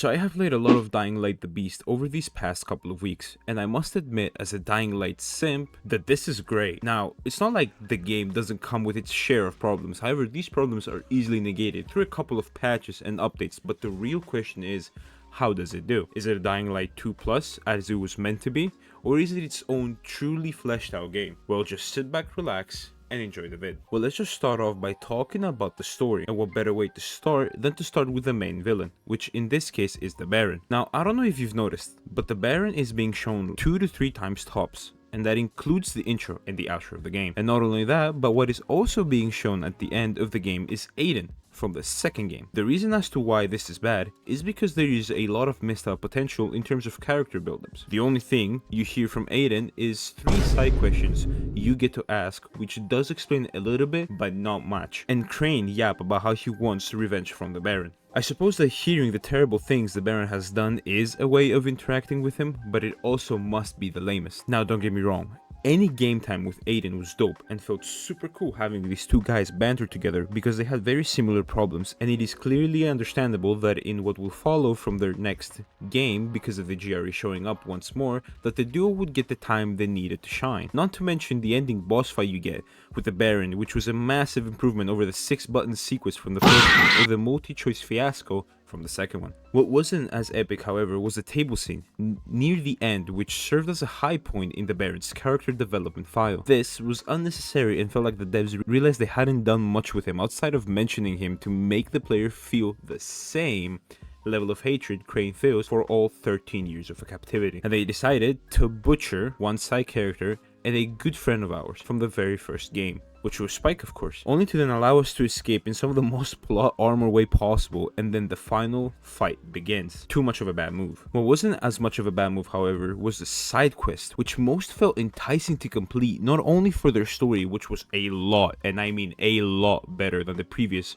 So I have played a lot of Dying Light the Beast over these past couple of weeks, and I must admit as a Dying Light simp that this is great. Now, it's not like the game doesn't come with its share of problems, however these problems are easily negated through a couple of patches and updates, but the real question is, how does it do? Is it a Dying Light 2 Plus as it was meant to be, or is it its own truly fleshed out game? Well, just sit back, relax, and enjoy the vid. Well, let's just start off by talking about the story, and what better way to start than to start with the main villain, which in this case is the Baron. Now, I don't know if you've noticed, but the Baron is being shown 2 to 3 times tops, and that includes the intro and the outro of the game. And not only that, but what is also being shown at the end of the game is Aiden from the second game. The reason as to why this is bad is because there is a lot of missed out potential in terms of character buildups. The only thing you hear from Aiden is 3 side questions you get to ask, which does explain a little bit, but not much. And Crane yap about how he wants revenge from the Baron. I suppose that hearing the terrible things the Baron has done is a way of interacting with him, but it also must be the lamest. Now, don't get me wrong, any game time with Aiden was dope and felt super cool having these two guys banter together because they had very similar problems, and it is clearly understandable that in what will follow from their next game, because of the GRE showing up once more, that the duo would get the time they needed to shine. Not to mention the ending boss fight you get with the Baron, which was a massive improvement over the 6-button sequence from the first one, or the multi-choice fiasco from the second one. What wasn't as epic, however, was the table scene near the end, which served as a high point in the Baron's character development file. This was unnecessary and felt like the devs realized they hadn't done much with him outside of mentioning him to make the player feel the same level of hatred Crane feels for all 13 years of captivity. And they decided to butcher one side character and a good friend of ours from the very first game, which was Spike, of course, only to then allow us to escape in some of the most plot armor way possible, and then the final fight begins. Too much of a bad move. What wasn't as much of a bad move, however, was the side quest, which most felt enticing to complete, not only for their story, which was a lot, and I mean a lot better than the previous,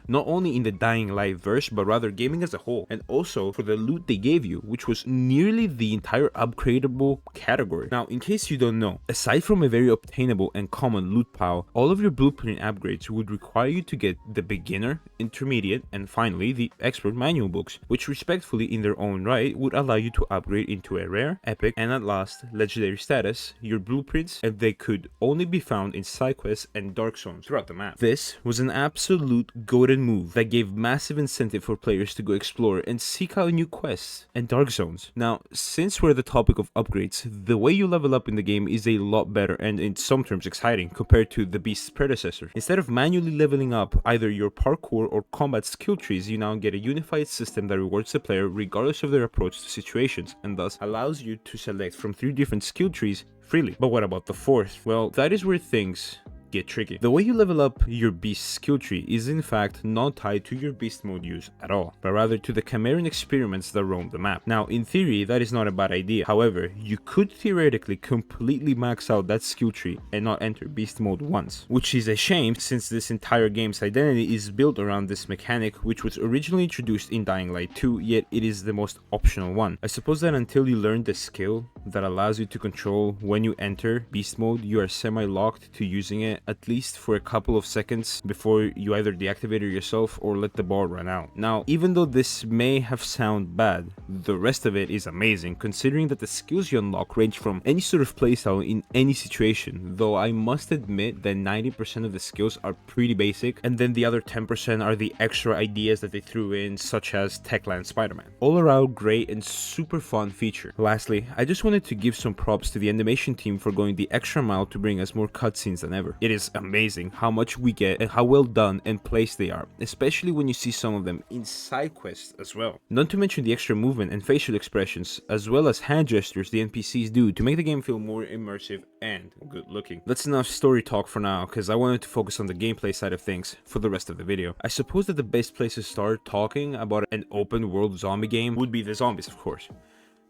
not only in the Dying Light verse, but rather gaming as a whole, and also for the loot they gave you, which was nearly the entire upgradable category. Now, in case you don't know, aside from a very obtainable and common loot pile, all of your blueprint upgrades would require you to get the beginner, intermediate, and finally the expert manual books, which respectfully in their own right would allow you to upgrade into a rare, epic, and at last legendary status your blueprints, and they could only be found in side quests and dark zones throughout the map. This was an absolute golden move that gave massive incentive for players to go explore and seek out new quests and dark zones. Now, since we're the topic of upgrades, the way you level up in the game is a lot better and in some terms exciting compared to the Beast's predecessor. Instead of manually leveling up either your parkour or combat skill trees, you now get a unified system that rewards the player regardless of their approach to situations, and thus allows you to select from 3 different skill trees freely. But what about the 4th? Well, that is where things get tricky. The way you level up your beast skill tree is in fact not tied to your beast mode use at all, but rather to the Chimeran experiments that roam the map. Now, in theory, that is not a bad idea. However, you could theoretically completely max out that skill tree and not enter beast mode once, which is a shame since this entire game's identity is built around this mechanic, which was originally introduced in Dying Light 2, yet it is the most optional one. I suppose that until you learn the skill that allows you to control when you enter beast mode, you are semi-locked to using it at least for a couple of seconds before you either deactivate it yourself or let the bar run out. Now, even though this may have sound bad, the rest of it is amazing, considering that the skills you unlock range from any sort of playstyle in any situation, though I must admit that 90% of the skills are pretty basic, and then the other 10% are the extra ideas that they threw in, such as Techland Spider-Man. All around great and super fun feature. Lastly, I just wanted to give some props to the animation team for going the extra mile to bring us more cutscenes than ever. It is amazing how much we get and how well done and placed they are, especially when you see some of them in side quests as well. Not to mention the extra movement and facial expressions, as well as hand gestures the NPCs do to make the game feel more immersive and good looking. That's enough story talk for now, because I wanted to focus on the gameplay side of things for the rest of the video. I suppose that the best place to start talking about an open world zombie game would be the zombies, of course.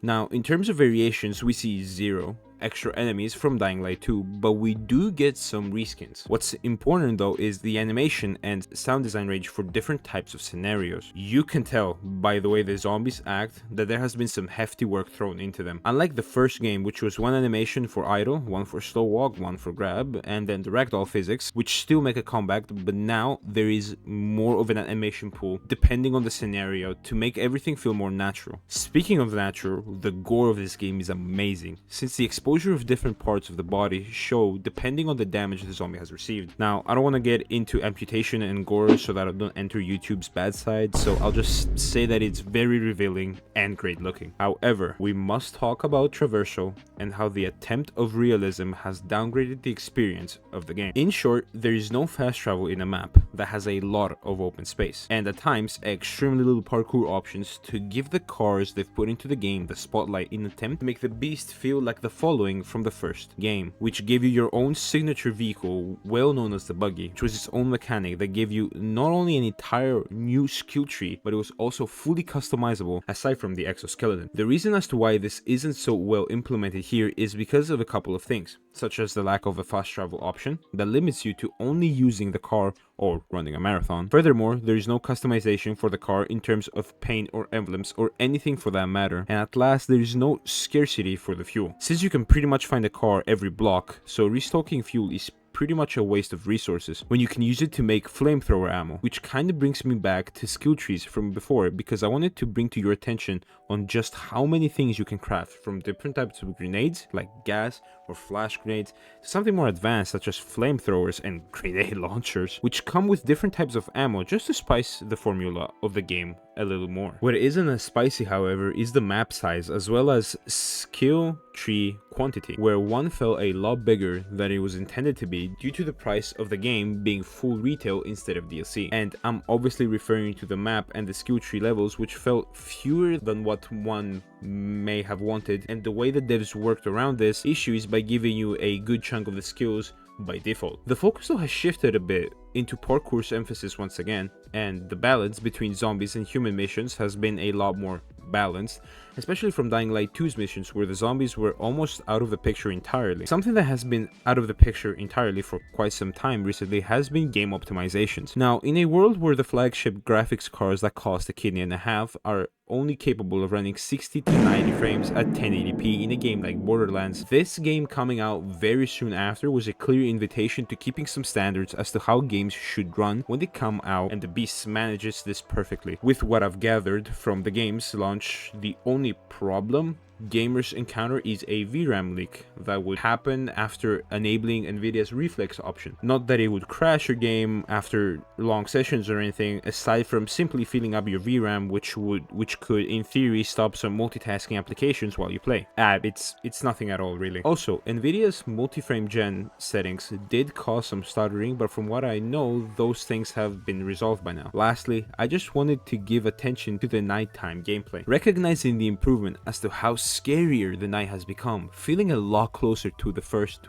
Now, in terms of variations, we see 0, extra enemies from Dying Light 2, but we do get some reskins. What's important though is the animation and sound design range for different types of scenarios. You can tell by the way the zombies act that there has been some hefty work thrown into them. Unlike the first game, which was one animation for idle, one for slow walk, one for grab, and then the ragdoll physics, which still make a comeback, but now there is more of an animation pool depending on the scenario to make everything feel more natural. Speaking of natural, the gore of this game is amazing, since the exposure of different parts of the body show depending on the damage the zombie has received. Now, I don't want to get into amputation and gore so that I don't enter YouTube's bad side, so I'll just say that it's very revealing and great looking. However, we must talk about Traversal and how the attempt of realism has downgraded the experience of the game. In short, there is no fast travel in a map that has a lot of open space, and at times extremely little parkour options to give the cars they've put into the game the spotlight in an attempt to make the beast feel like the following from the first game, which gave you your own signature vehicle, well known as the buggy, which was its own mechanic that gave you not only an entire new skill tree, but it was also fully customizable aside from the exoskeleton. The reason as to why this isn't so well implemented here is because of a couple of things, such as the lack of a fast travel option that limits you to only using the car or running a marathon. Furthermore, there is no customization for the car in terms of paint or emblems or anything for that matter. And at last, there is no scarcity for the fuel, since you can pretty much find a car every block, so restocking fuel is pretty much a waste of resources when you can use it to make flamethrower ammo, which kind of brings me back to skill trees from before, because I wanted to bring to your attention on just how many things you can craft, from different types of grenades like gas or flash grenades to something more advanced such as flamethrowers and grenade launchers, which come with different types of ammo just to spice the formula of the game a little more. What isn't as spicy, however, is the map size as well as skill tree quantity, where one felt a lot bigger than it was intended to be due to the price of the game being full retail instead of DLC. And I'm obviously referring to the map and the skill tree levels, which felt fewer than what one may have wanted, and the way the devs worked around this issue is by giving you a good chunk of the skills by default. The focus though has shifted a bit into parkour's emphasis once again, and the balance between zombies and human missions has been a lot more balanced, especially from Dying Light 2's missions where the zombies were almost out of the picture entirely. Something that has been out of the picture entirely for quite some time recently has been game optimizations. Now, in a world where the flagship graphics cards that cost a kidney and a half are only capable of running 60 to 90 frames at 1080p in a game like Borderlands, this game coming out very soon after was a clear invitation to keeping some standards as to how games should run when they come out, and the Beast manages this perfectly. With what I've gathered from the game's launch, the only problem gamers encounter is a VRAM leak that would happen after enabling Nvidia's reflex option. Not that it would crash your game after long sessions or anything, aside from simply filling up your VRAM, which could in theory stop some multitasking applications while you play. It's nothing at all really. Also, Nvidia's multi-frame gen settings did cause some stuttering, but from what I know, those things have been resolved by now. Lastly, I just wanted to give attention to the nighttime gameplay, recognizing the improvement as to how scarier the night has become, feeling a lot closer to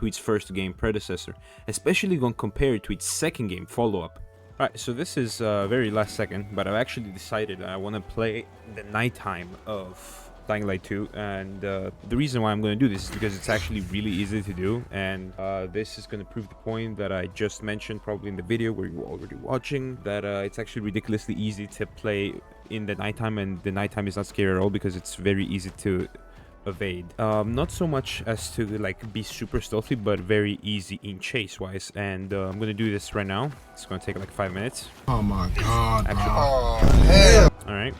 its first game predecessor, especially when compared to its second game follow-up. Alright, so this is very last second, but I've actually decided I want to play the nighttime of Dying Light 2, and the reason why I'm going to do this is because it's actually really easy to do, and this is going to prove the point that I just mentioned probably in the video where you were already watching, that it's actually ridiculously easy to play in the nighttime, and the nighttime is not scary at all because it's very easy to evade. Not so much as to like be super stealthy, but very easy in chase wise, and I'm gonna do this right now. It's gonna take like 5 minutes. Oh my god. Oh hell. All right,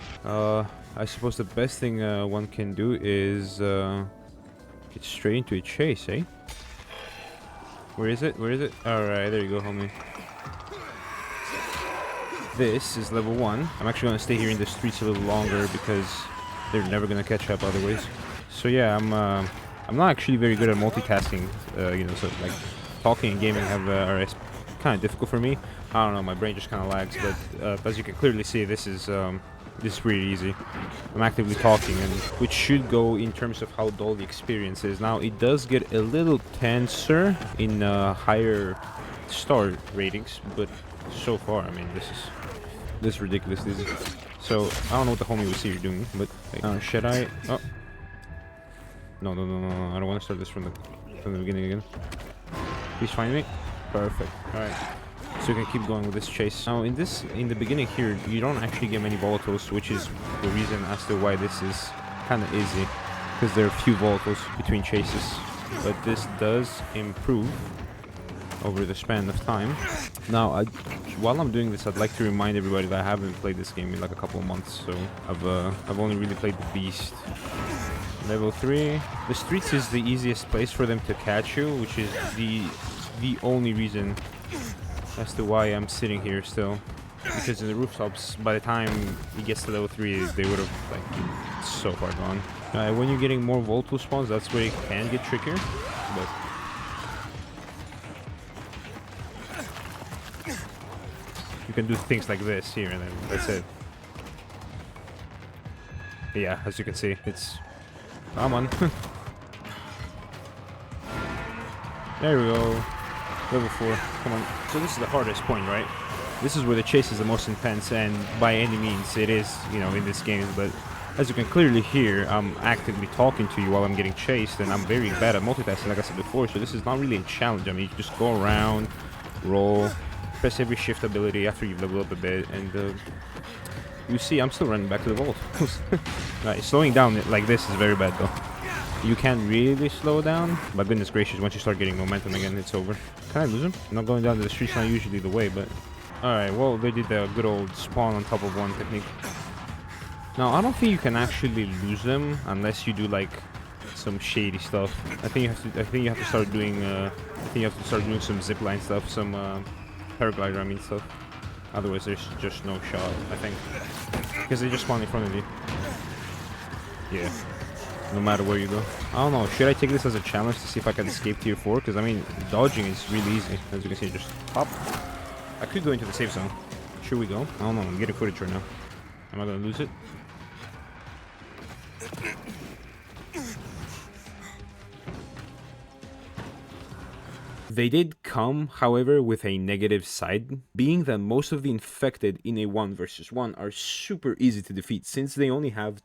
I suppose the best thing one can do is get straight into a chase, eh? Where is it? All right, there you go, homie. This is level 1. I'm actually gonna stay here in the streets a little longer because they're never gonna catch up otherwise. So yeah, I'm not actually very good at multitasking, you know, so like talking and gaming are kind of difficult for me. I don't know, my brain just kind of lags, but as you can clearly see, this is pretty easy. I'm actively talking, and which should go in terms of how dull the experience is. Now, it does get a little tenser in higher star ratings, but so far, I mean, this is ridiculous. So I don't know what the homie was here doing, but should I? Oh. No, no, no, no, no. I don't want to start this from the beginning again. Please find me. Perfect. Alright. So you can keep going with this chase. Now in the beginning here, you don't actually get many volatiles, which is the reason as to why this is kind of easy. Because there are few volatiles between chases. But this does improve over the span of time. Now, while I'm doing this, I'd like to remind everybody that I haven't played this game in like a couple of months. So I've only really played the Beast. Level 3. The streets is the easiest place for them to catch you, which is the only reason as to why I'm sitting here still. Because in the rooftops, by the time he gets to level 3, they would have like so far gone. When you're getting more volatile spawns, that's where it can get trickier. But you can do things like this here, and then that's it. Yeah, as you can see, it's... Come on. There we go. Level 4. Come on. So this is the hardest point, right? This is where the chase is the most intense, and by any means it is, you know, in this game. But as you can clearly hear, I'm actively talking to you while I'm getting chased, and I'm very bad at multitasking, like I said before. So this is not really a challenge. I mean, you just go around, roll, press every shift ability after you've leveled up a bit, and you see I'm still running back to the vault. Right, slowing down like this is very bad though. You can't really slow down, but goodness gracious, once you start getting momentum again, it's over. Can I lose him? Not going down to the street's not usually the way, but... Alright, well, they did the good old spawn on top of one technique. Now, I don't think you can actually lose them unless you do, like, some shady stuff. I think you have to start doing, some zipline stuff, some, paraglider, I mean, stuff. Otherwise, there's just no shot, I think. Because they just spawn in front of you. Yeah. No matter where you go. I don't know, should I take this as a challenge to see if I can escape tier 4? Because, I mean, dodging is really easy. As you can see, just pop. I could go into the safe zone. Should we go? I don't know, I'm getting footage right now. Am I going to lose it? They did come, however, with a negative side, being that most of the infected in a 1 versus 1 are super easy to defeat since they only have